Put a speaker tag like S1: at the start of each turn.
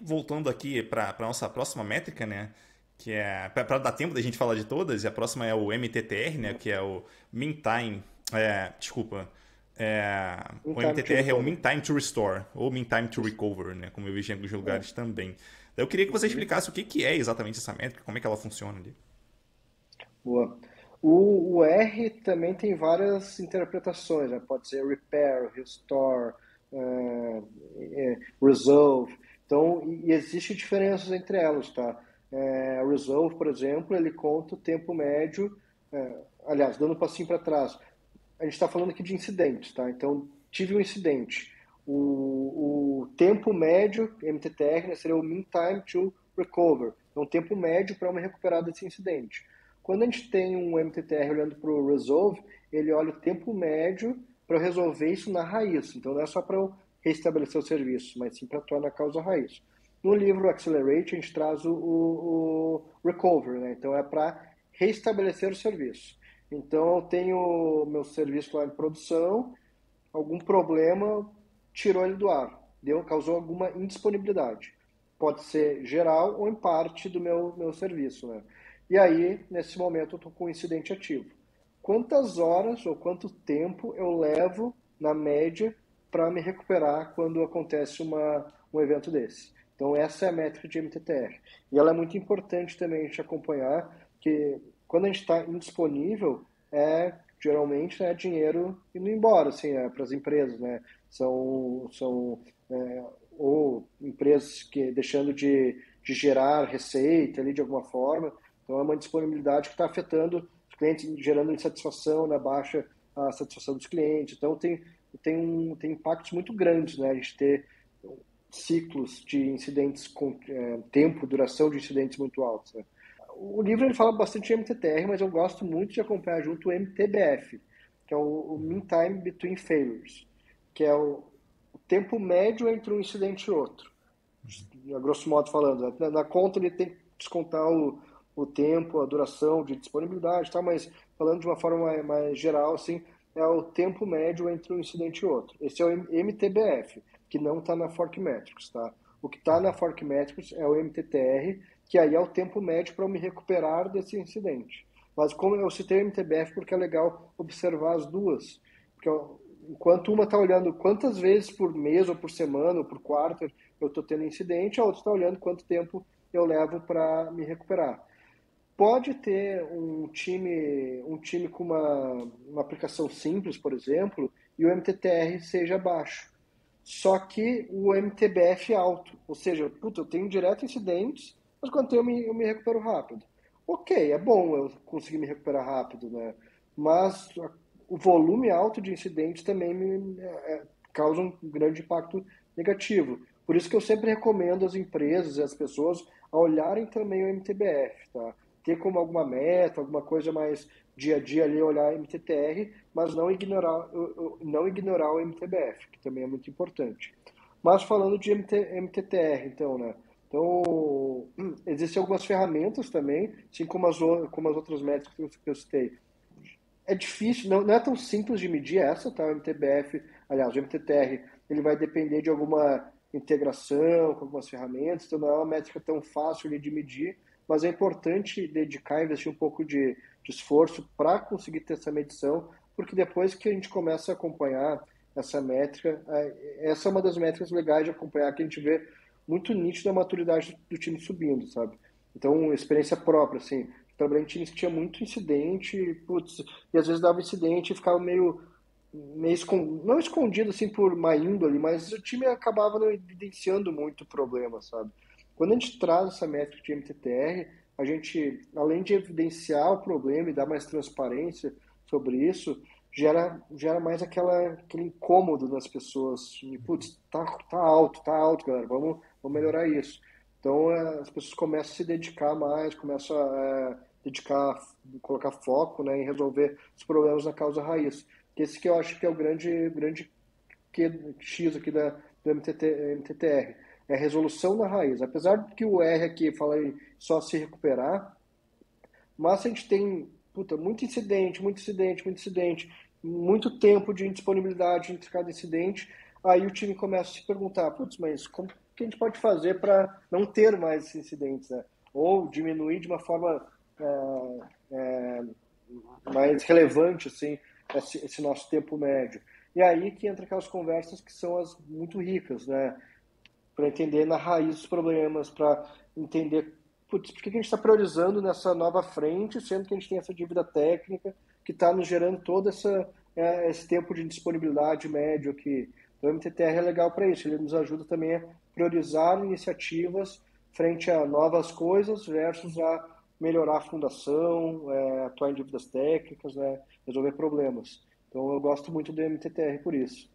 S1: voltando aqui para a nossa próxima métrica, né? Que é para dar tempo da gente falar de todas, e a próxima é o MTTR, né? Que é o Mean Time. Desculpa.
S2: In
S1: O
S2: time to
S1: MTTR é o Mean
S2: recover.
S1: Time to Restore, ou Mean Time to
S2: Isso.
S1: Recover, né? Como eu vejo em alguns
S2: É.
S1: lugares também. Eu queria que você
S2: Uhum.
S1: explicasse o que é exatamente essa métrica, como é que ela funciona ali.
S2: Boa. O R também tem várias interpretações, né? Pode ser repair, restore, resolve. Então, e existe diferenças entre elas, tá? Resolve, por exemplo, ele conta o tempo médio, aliás, dando um passinho para trás, a gente está falando aqui de incidentes, tá? Então, tive um incidente. O tempo médio, MTTR, né, seria o mean time to recover. Então, tempo médio para uma recuperar desse incidente. Quando a gente tem um MTTR olhando para o resolve, ele olha o tempo médio para resolver isso na raiz. Então, não é só para eu restabelecer o serviço, mas sim para atuar na causa raiz. No livro Accelerate, a gente traz o recover, né? Então, é para restabelecer o serviço. Então, eu tenho meu serviço lá em produção, algum problema tirou ele do ar, causou alguma indisponibilidade. Pode ser geral ou em parte do meu serviço, né? E aí, nesse momento, eu estou com um incidente ativo. Quantas horas ou quanto tempo eu levo, na média, para me recuperar quando acontece um evento desse? Então, essa é a métrica de MTTR. E ela é muito importante também a gente acompanhar, que quando a gente está indisponível, geralmente é dinheiro indo embora, assim, para as empresas, né? São ou empresas que deixando de gerar receita ali de alguma forma. Então é uma disponibilidade que está afetando os clientes, gerando insatisfação, na baixa a satisfação dos clientes. Então tem impactos muito grandes, né? A gente ter ciclos de incidentes com tempo, duração de incidentes muito altos, né? O livro ele fala bastante de MTTR, mas eu gosto muito de acompanhar junto o MTBF, que é o Mean Time Between Failures, que é o tempo médio entre um incidente e outro, a grosso modo falando. Na conta ele tem que descontar o tempo, a duração de disponibilidade, tá? Mas falando de uma forma mais geral, assim, é o tempo médio entre um incidente e outro. Esse é o MTBF, que não está na Fork Metrics, tá? O que está na Fork Metrics é o MTTR, que aí é o tempo médio para eu me recuperar desse incidente. Mas como eu citei o MTBF porque é legal observar as duas, porque enquanto uma está olhando quantas vezes por mês ou por semana ou por quarto eu estou tendo incidente, a outra está olhando quanto tempo eu levo para me recuperar. Pode ter um time com uma aplicação simples, por exemplo, e o MTTR seja baixo. Só que o MTBF é alto, ou seja, puta, eu tenho direto incidentes, mas quanto eu me recupero rápido. Ok, é bom eu conseguir me recuperar rápido, né? Mas o volume alto de incidentes também causa um grande impacto negativo. Por isso que eu sempre recomendo às empresas e às pessoas a olharem também o MTBF, tá? Ter como alguma meta, alguma coisa mais dia a dia ali, olhar MTTR, mas não ignorar o MTBF, que também é muito importante. Mas falando de MTTR, então, né? Então, existem algumas ferramentas também, assim como as outras métricas que eu citei. É difícil, não é tão simples de medir essa, tá? O MTBF, aliás, o MTTR, ele vai depender de alguma integração com algumas ferramentas, então não é uma métrica tão fácil de medir, mas é importante dedicar, investir um pouco de esforço para conseguir ter essa medição, porque depois que a gente começa a acompanhar essa métrica, essa é uma das métricas legais de acompanhar, que a gente vê muito nítido a maturidade do time subindo, sabe? Então, experiência própria, assim, trabalhei em times que tinha muito incidente, putz, e às vezes dava incidente e ficava não escondido assim por má índole, mas o time acabava não evidenciando muito o problema, sabe? Quando a gente traz essa métrica de MTTR, a gente, além de evidenciar o problema e dar mais transparência sobre isso, gera mais aquele incômodo nas pessoas. E, putz, tá alto, galera, vamos melhorar isso. Então, as pessoas começam a se dedicar mais, começam a dedicar, colocar foco, né, em resolver os problemas na causa raiz. Esse que eu acho que é o grande X aqui do MTTR. É a resolução na raiz. Apesar de que o R aqui fala em só se recuperar, mas a gente tem muito incidente, muito tempo de indisponibilidade entre cada incidente, aí o time começa a se perguntar, putz, mas como que a gente pode fazer para não ter mais esses incidentes, né? Ou diminuir de uma forma mais relevante, assim, esse nosso tempo médio. E aí que entra aquelas conversas que são as muito ricas, né? Para entender na raiz dos problemas, para entender, putz, por que a gente está priorizando nessa nova frente, sendo que a gente tem essa dívida técnica que está nos gerando todo esse tempo de disponibilidade médio aqui. Então, o MTTR é legal para isso, ele nos ajuda também a priorizar iniciativas frente a novas coisas versus a melhorar a fundação, atuar em dívidas técnicas, né, resolver problemas. Então, eu gosto muito do MTTR por isso.